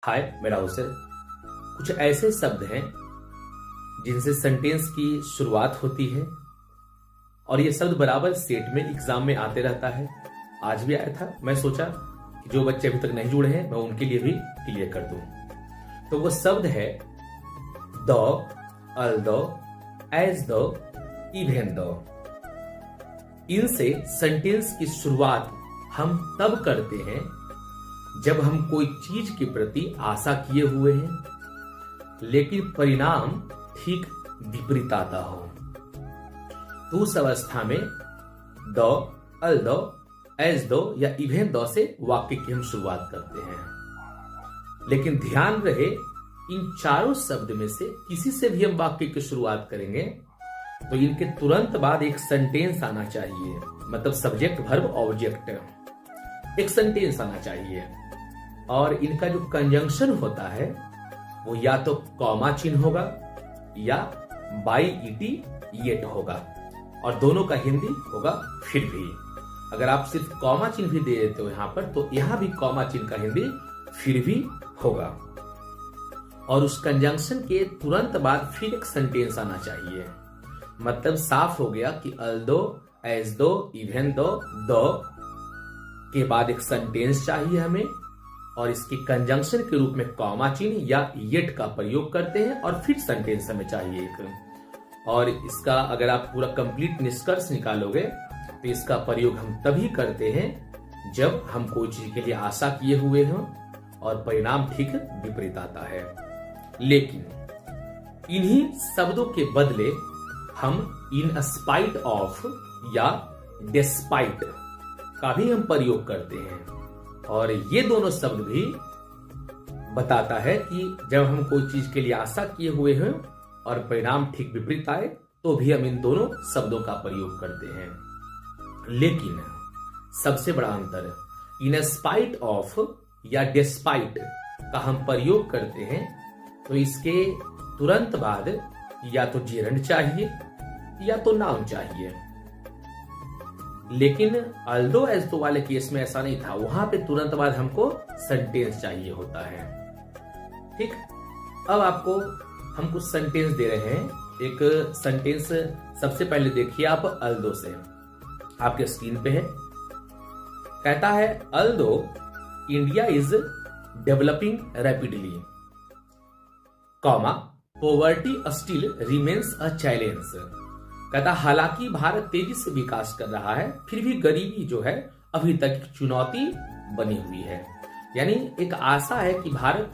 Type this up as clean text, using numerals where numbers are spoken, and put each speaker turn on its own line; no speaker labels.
हाय, मैं राहुल सर। कुछ ऐसे शब्द हैं जिनसे सेंटेंस की शुरुआत होती है और ये शब्द बराबर सेट में एग्जाम में आते रहता है। आज भी आया था। मैं सोचा कि जो बच्चे अभी तक नहीं जुड़े हैं मैं उनके लिए भी क्लियर कर दूं। तो वो शब्द है दो, अल्दो, एज दो, इवेन दो। इनसे सेंटेंस की शुरुआत हम तब करते हैं जब हम कोई चीज के प्रति आशा किए हुए हैं लेकिन परिणाम ठीक विपरीत आता हो। तो उस अवस्था में दो, अल दो, एज दो या इवेन दो से वाक्य की हम शुरुआत करते हैं। लेकिन ध्यान रहे, इन चारों शब्द में से किसी से भी हम वाक्य की शुरुआत करेंगे तो इनके तुरंत बाद एक सेंटेंस आना चाहिए। मतलब सब्जेक्ट, वर्ब, ऑब्जेक्ट, एक सेंटेंस आना चाहिए। और इनका जो कंजंक्शन होता है वो या तो कॉमा चिन्ह होगा या बाई ईटी येट होगा, और दोनों का हिंदी होगा फिर भी। अगर आप सिर्फ कॉमा चिन्ह भी दे देते हो यहां पर, तो यहां भी कॉमा चिन्ह का हिंदी फिर भी होगा। और उस कंजंक्शन के तुरंत बाद फिर एक सेंटेंस आना चाहिए। मतलब साफ हो गया कि अल्दो, एज दो, इवेन दो, दो के बाद एक सेंटेंस चाहिए हमें, और इसकी कंजंक्शन के रूप में कॉमा चिन्ह या येट का प्रयोग करते हैं, और फिर सेंटेंस हमें चाहिए एक। और इसका अगर आप पूरा कंप्लीट निष्कर्ष निकालोगे तो इसका प्रयोग हम तभी करते हैं जब हम कोई चीज के लिए आशा किए हुए हों और परिणाम ठीक विपरीत आता है। लेकिन इन्हीं शब्दों के बदले हम इन स्पाइट ऑफ या डिस्पाइट का भी हम प्रयोग करते हैं, और ये दोनों शब्द भी बताता है कि जब हम कोई चीज के लिए आशा किए हुए हैं और परिणाम ठीक विपरीत आए तो भी हम इन दोनों शब्दों का प्रयोग करते हैं। लेकिन सबसे बड़ा अंतर, इन स्पाइट ऑफ या डिस्पाइट का हम प्रयोग करते हैं तो इसके तुरंत बाद या तो जेरंड चाहिए या तो नाउन चाहिए। लेकिन अल्दो एज दो वाले केस में ऐसा नहीं था, वहां पे तुरंत बाद हमको सेंटेंस चाहिए होता है। ठीक, अब आपको हम कुछ सेंटेंस दे रहे हैं। एक सेंटेंस सबसे पहले देखिए आप अल्दो से, आपके स्क्रीन पे है। कहता है although India is developing rapidly, comma poverty still remains a challenge. कहता हालांकि भारत तेजी से विकास कर रहा है फिर भी गरीबी जो है अभी तक चुनौती बनी हुई है। यानी एक आशा है कि भारत